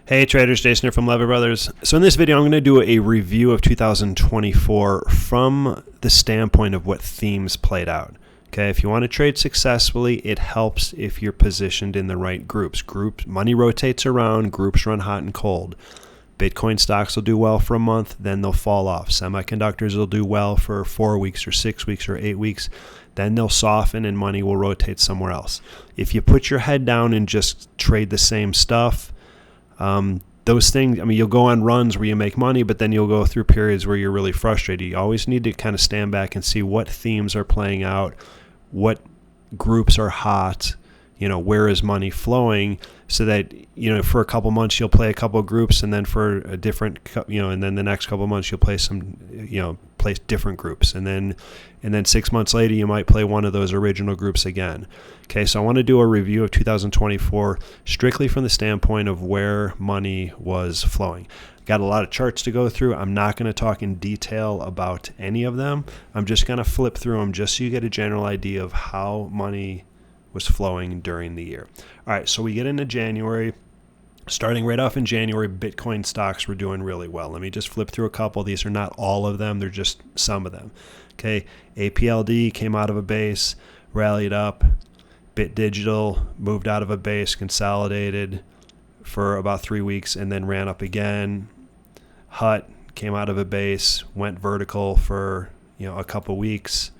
Hey traders, Jason here from Lever Brothers. So in this video, I'm going to do a review of 2024 from the standpoint of what themes played out. Okay, if you want to trade successfully, it helps if you're positioned in the right groups. Money rotates around, groups run hot and cold. Bitcoin stocks will do well for a month, then they'll fall off. Semiconductors will do well for 4 weeks or 6 weeks or 8 weeks, then they'll soften and money will rotate somewhere else. If you put your head down and just trade the same stuff, those things, you'll go on runs where you make money, but then you'll go through periods where you're really frustrated. You always need to kind of stand back and see what themes are playing out, what groups are hot, where is money flowing, so that, for a couple months you'll play a couple of groups, and then for a different, and then the next couple of months you'll play play different groups, and then 6 months later you might play one of those original groups again. Okay, so I want to do a review of 2024 strictly from the standpoint of where money was flowing. Got a lot of charts to go through. I'm not going to talk in detail about any of them. I'm just going to flip through them just so you get a general idea of how money was flowing during the year. All right, so we get into January. Starting right off in January, Bitcoin stocks were doing really well. Let me just flip through a couple. These are not all of them. They're just some of them. Okay, APLD came out of a base, rallied up. Bit Digital moved out of a base, consolidated for about 3 weeks, and then ran up again. HUT came out of a base, went vertical for a couple weeks.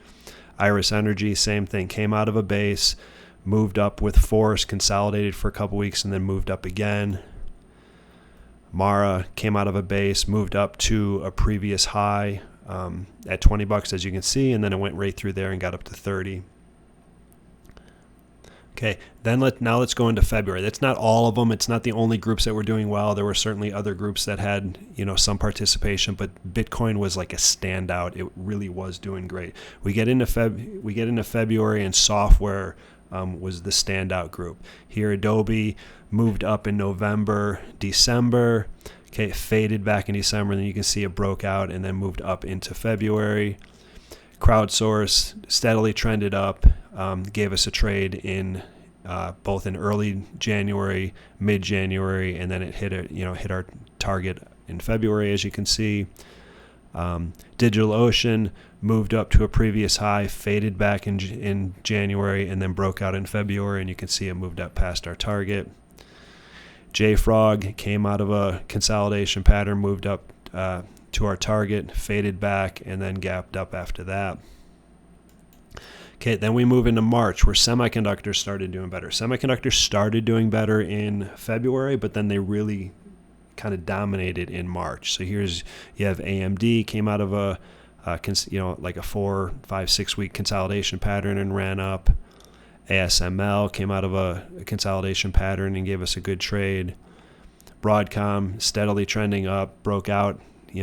Iris Energy, same thing, came out of a base, moved up with force, consolidated for a couple weeks, and then moved up again. Mara came out of a base, moved up to a previous high at $20, as you can see, and then it went right through there and got up to 30. Okay, then let's go into February. That's not all of them. It's not the only groups that were doing well. There were certainly other groups that had some participation, but Bitcoin was like a standout. It really was doing great. We get into February, and software was the standout group. Here, Adobe moved up in November, December. Okay, it faded back in December, and then you can see it broke out and then moved up into February. Crowdsource steadily trended up, gave us a trade in both in early January, mid-January, and then it hit our target in February, as you can see. DigitalOcean moved up to a previous high, faded back in January, and then broke out in February, and you can see it moved up past our target. JFrog came out of a consolidation pattern, moved up to our target, faded back, and then gapped up after that. Okay, then we move into March, where semiconductors started doing better. Semiconductors started doing better in February, but then they really kind of dominated in March. So you have AMD came out of a like a 4, 5, 6 week consolidation pattern and ran up. ASML came out of a consolidation pattern and gave us a good trade. Broadcom steadily trending up, broke out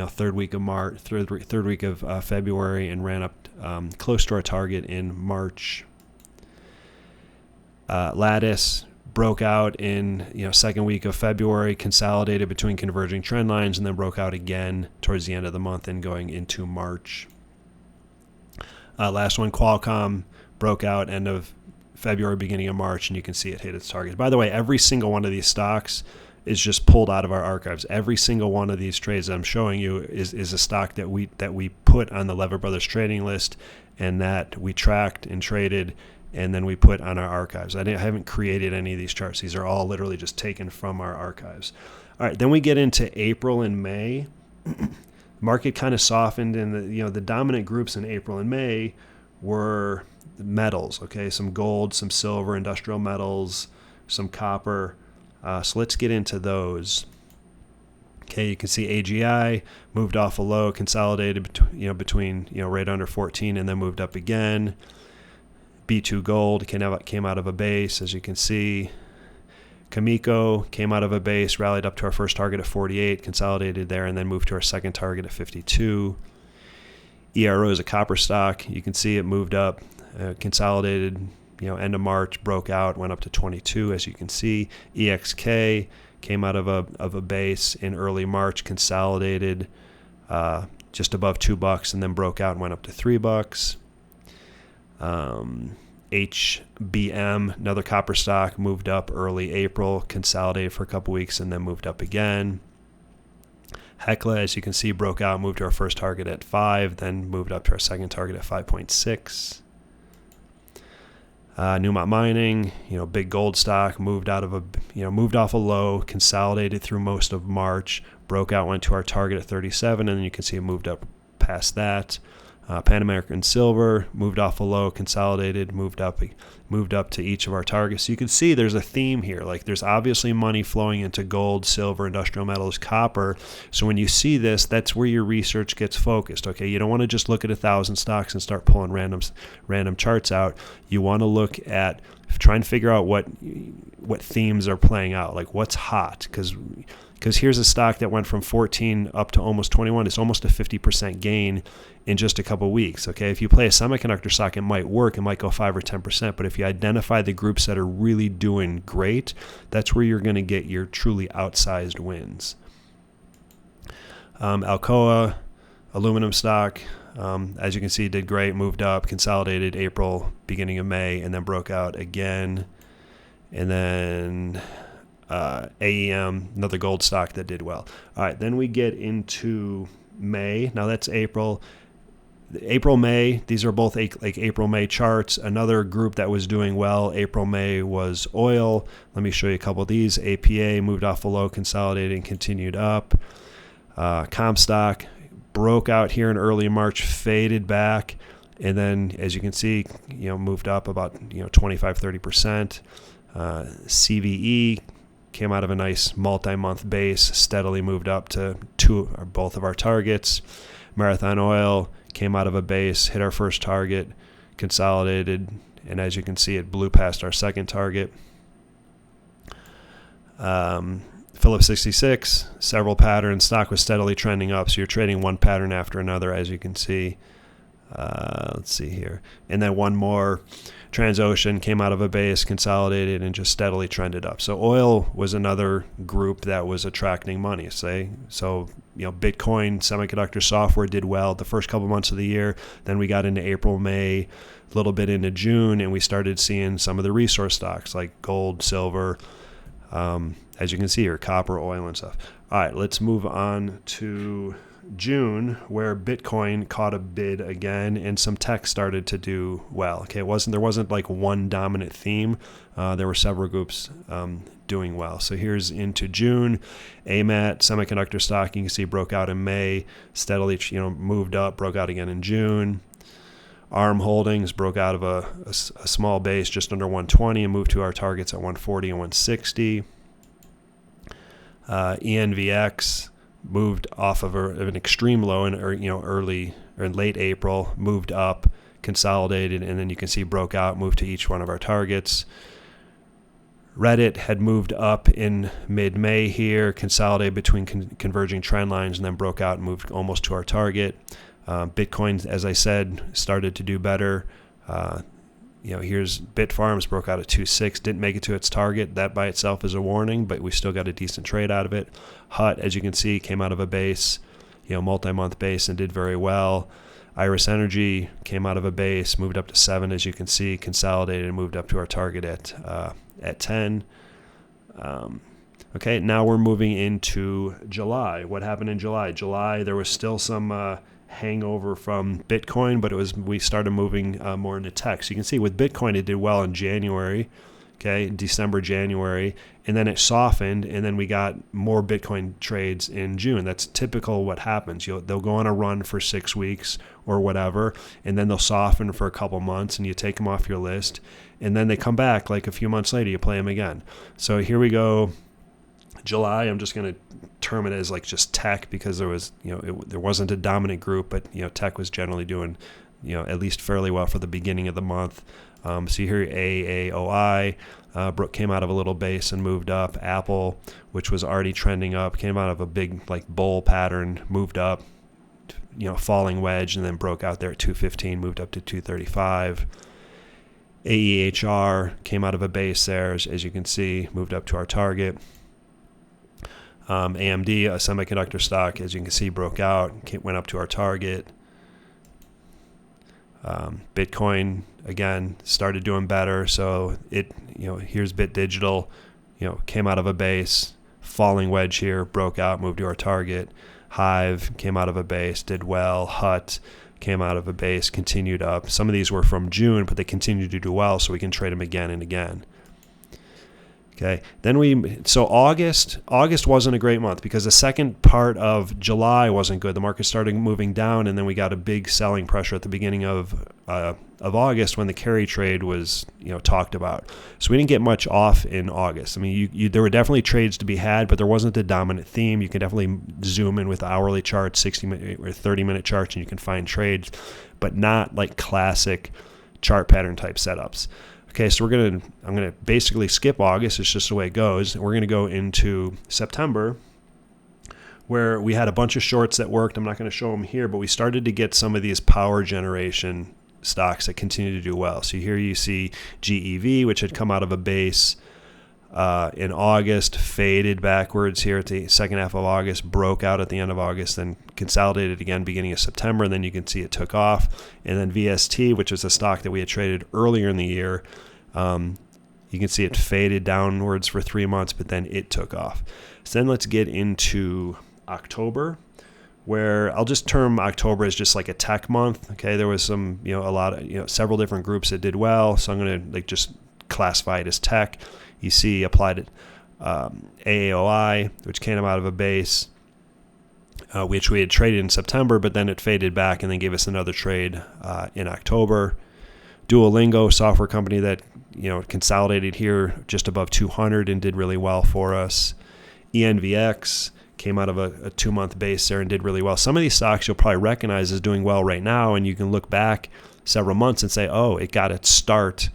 third week of February, and ran up close to our target in March. Lattice broke out in second week of February, consolidated between converging trend lines, and then broke out again towards the end of the month and going into March. Last one, Qualcomm broke out end of February, beginning of March, and you can see it hit its target. By the way, every single one of these stocks is just pulled out of our archives. Every single one of these trades that I'm showing you is a stock that we put on the Lever Brothers trading list, and that we tracked and traded, and then we put on our archives. I haven't created any of these charts. These are all literally just taken from our archives. All right, then we get into April and May. Market kind of softened, and the dominant groups in April and May were metals. Okay, some gold, some silver, industrial metals, some copper. So let's get into those. Okay, you can see AGI moved off a low, consolidated between right under 14, and then moved up again. B2 Gold came out of a base, as you can see. Kamiko came out of a base, rallied up to our first target of 48, consolidated there, and then moved to our second target of 52. ERO is a copper stock. You can see it moved up, consolidated end of March, broke out, went up to 22, as you can see. EXK came out of a base in early March, consolidated just above $2, and then broke out and went up to $3. HBM, another copper stock, moved up early April, consolidated for a couple weeks, and then moved up again. Hecla, as you can see, broke out, moved to our first target at 5, then moved up to our second target at 5.6. Newmont Mining, big gold stock, moved off a low, consolidated through most of March, broke out, went to our target at 37, and then you can see it moved up past that. Pan American Silver moved off a low, consolidated, moved up to each of our targets. So you can see there's a theme here. Like, there's obviously money flowing into gold, silver, industrial metals, copper. So when you see this, that's where your research gets focused. Okay, you don't want to just look at 1,000 stocks and start pulling random charts out. You want to look at trying to figure out what themes are playing out, like what's hot, because here's a stock that went from 14 up to almost 21. It's almost a 50% gain in just a couple weeks. Okay, if you play a semiconductor stock, it might work. It might go 5 or 10%. But if you identify the groups that are really doing great, that's where you're going to get your truly outsized wins. Alcoa, aluminum stock, as you can see, did great, moved up, consolidated April, beginning of May, and then broke out again. And then AEM, another gold stock that did well. All right, then we get into May. Now that's April. April, May, these are both like April, May charts. Another group that was doing well, April, May, was oil. Let me show you a couple of these. APA moved off a low, consolidated, and continued up. Comstock broke out here in early March, faded back, and then, as you can see, moved up about 25-30%. CVE came out of a nice multi-month base, steadily moved up to both of our targets. Marathon Oil came out of a base, hit our first target, consolidated, and as you can see, it blew past our second target. Phillips 66, several patterns. Stock was steadily trending up, so you're trading one pattern after another, as you can see. Let's see here. And then one more. Transocean came out of a base, consolidated, and just steadily trended up. So oil was another group that was attracting money. So Bitcoin, semiconductor, software did well the first couple months of the year. Then we got into April, May, a little bit into June, and we started seeing some of the resource stocks like gold, silver, as you can see here, copper, oil, and stuff. All right, let's move on to June, where Bitcoin caught a bid again, and some tech started to do well. Okay, there wasn't like one dominant theme. There were several groups doing well. So here's into June. AMAT, semiconductor stock, you can see broke out in May, steadily moved up, broke out again in June. ARM Holdings broke out of a small base just under 120 and moved to our targets at 140 and 160. ENVX moved off of an extreme low in late April, moved up, consolidated, and then you can see broke out, moved to each one of our targets. Reddit had moved up in mid-May here, consolidated between converging trend lines, and then broke out and moved almost to our target. Bitcoin, as I said, started to do better. Here's Bitfarms, broke out at 2.6, didn't make it to its target. That by itself is a warning, but we still got a decent trade out of it. Hut, as you can see, came out of a base, multi-month base, and did very well. Iris Energy came out of a base, moved up to 7, as you can see, consolidated and moved up to our target at 10. Okay, now we're moving into July. What happened in July? July, there was still some hangover from Bitcoin, but we started moving more into tech. So you can see with Bitcoin, it did well in January, December, January, and then it softened, and then we got more Bitcoin trades in June. That's typical what happens. They'll go on a run for 6 weeks or whatever, and then they'll soften for a couple months, and you take them off your list, and then they come back like a few months later, you play them again. So here we go. July, I'm just going to term it as like just tech, because there was, there wasn't a dominant group, but tech was generally doing, at least fairly well for the beginning of the month. So you hear AAOI, came out of a little base and moved up. Apple, which was already trending up, came out of a big like bull pattern, moved up, falling wedge, and then broke out there at 215, moved up to 235. AEHR came out of a base there, as you can see, moved up to our target. AMD, a semiconductor stock, as you can see, broke out, went up to our target. Bitcoin again started doing better. So here's Bit Digital, came out of a base, falling wedge here, broke out, moved to our target. Hive came out of a base, did well. Hut came out of a base, continued up. Some of these were from June, but they continued to do well, so we can trade them again and again. Okay, so August wasn't a great month because the second part of July wasn't good. The market started moving down, and then we got a big selling pressure at the beginning of August when the carry trade was talked about. So we didn't get much off in August. I mean, there were definitely trades to be had, but there wasn't the dominant theme. You can definitely zoom in with hourly charts, 60-minute or 30-minute charts, and you can find trades, but not like classic chart pattern type setups. Okay, so I'm gonna basically skip August. It's just the way it goes. We're gonna go into September, where we had a bunch of shorts that worked. I'm not going to show them here, but we started to get some of these power generation stocks that continue to do well. So here you see GEV, which had come out of a base in August, faded backwards here at the second half of August, broke out at the end of August, then consolidated again beginning of September, and then you can see it took off. And then VST, which is a stock that we had traded earlier in the year, you can see it faded downwards for 3 months, but then it took off. So then let's get into October, where I'll just term October as just like a tech month. Okay, there was some, several different groups that did well, so I'm going to just classify it as tech. You see applied AAOI, which came out of a base, which we had traded in September, but then it faded back and then gave us another trade in October. Duolingo, software company that consolidated here just above 200 and did really well for us. ENVX came out of a 2-month base there and did really well. Some of these stocks you'll probably recognize as doing well right now, and you can look back several months and say, oh, it got its start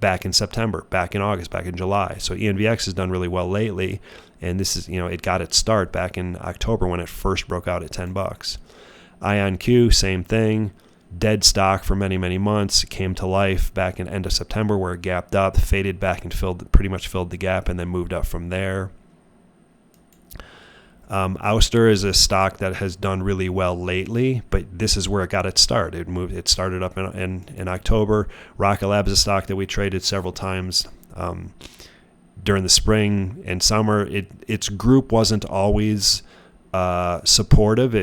back in September, back in August, back in July. So ENVX has done really well lately, and this is, it got its start back in October when it first broke out at $10. IonQ, same thing. Dead stock for many, many months. It came to life back in end of September where it gapped up, faded back and pretty much filled the gap, and then moved up from there. Ouster is a stock that has done really well lately, but this is where it got its start. It started up in October. Rocket Lab is a stock that we traded several times during the spring and summer. Its group wasn't always supportive.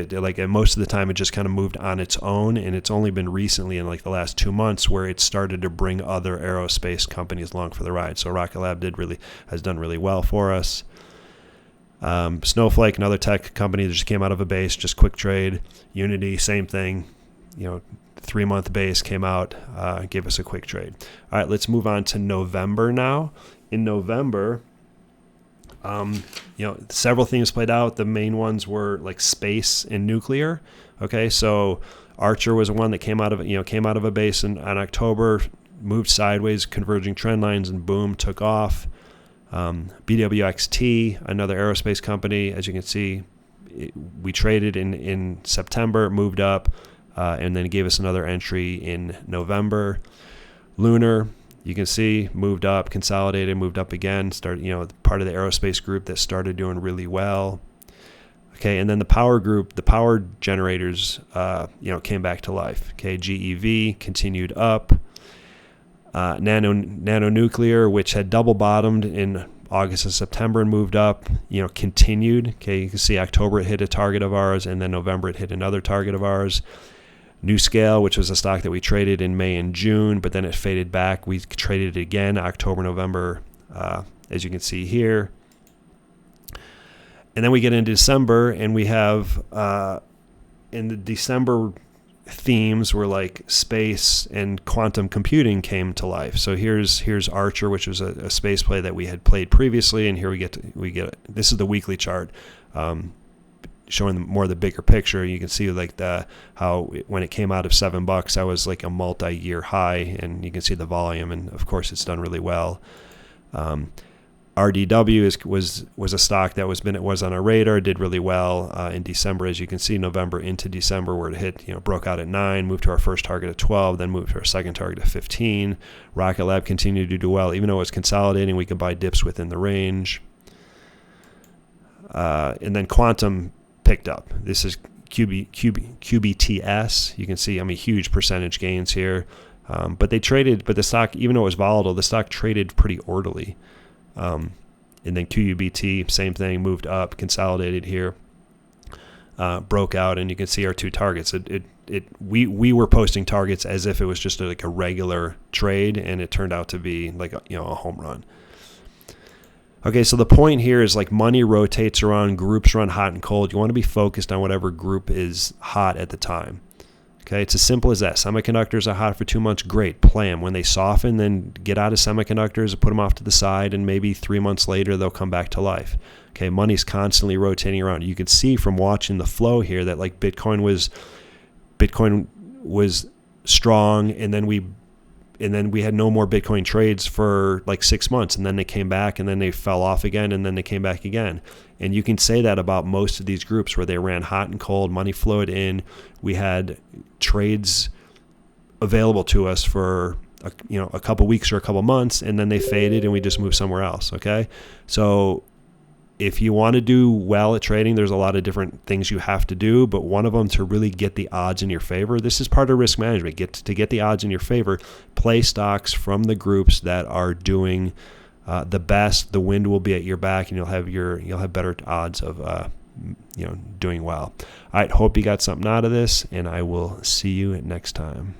Most of the time it just kind of moved on its own, and it's only been recently in like the last 2 months where it started to bring other aerospace companies along for the ride. So Rocket Lab has done really well for us. Snowflake, another tech company that just came out of a base, just quick trade. Unity, same thing, 3-month base came out, gave us a quick trade. All right, let's move on to November now. In November, several themes played out. The main ones were like space and nuclear. Okay, so Archer was one that came out of a base in October, moved sideways, converging trend lines, and boom, took off. BWXT, another aerospace company, as you can see, we traded in September, moved up, and then gave us another entry in November. Lunar, you can see, moved up, consolidated, moved up again, started, part of the aerospace group that started doing really well. Okay, and then the power group, the power generators, came back to life. Okay, GEV continued up. Nanonuclear, which had double bottomed in August and September and moved up, continued. Okay, you can see October it hit a target of ours, and then November it hit another target of ours. NewScale, which was a stock that we traded in May and June, but then it faded back. We traded it again October, November, as you can see here. And then we get into December, and we have in the December themes were like space and quantum computing came to life. So here's Archer, which was a space play that we had played previously, and here we get this is the weekly chart, showing more of the bigger picture. You can see like how when it came out of $7, that was like a multi-year high, and you can see the volume, and of course it's done really well. RDW was a stock that was on our radar, did really well in December, as you can see, November into December, where it hit, broke out at 9, moved to our first target at 12, then moved to our second target at 15. Rocket Lab continued to do well, even though it was consolidating. We could buy dips within the range, and then Quantum picked up. This is QBTS. You can see, huge percentage gains here. But the stock, even though it was volatile, the stock traded pretty orderly. And then QUBT, same thing, moved up, consolidated here, broke out, and you can see our two targets. We were posting targets as if it was just like a regular trade, and it turned out to be like a home run. Okay, so the point here is like money rotates around, groups run hot and cold. You want to be focused on whatever group is hot at the time. Okay, it's as simple as that. Semiconductors are hot for 2 months, great, play them. When they soften, then get out of semiconductors, put them off to the side, and maybe 3 months later they'll come back to life. Okay, money's constantly rotating around. You can see from watching the flow here that like Bitcoin was strong, and then we had no more Bitcoin trades for like 6 months, and then they came back, and then they fell off again, and then they came back again. And you can say that about most of these groups where they ran hot and cold, money flowed in. We had trades available to us for a couple weeks or a couple months, and then they faded, and we just moved somewhere else. Okay, so if you want to do well at trading, there's a lot of different things you have to do, but one of them to really get the odds in your favor. This is part of risk management. To get the odds in your favor, play stocks from the groups that are doing the best. The wind will be at your back, and you'll have better odds of doing well. All right, hope you got something out of this, and I will see you next time.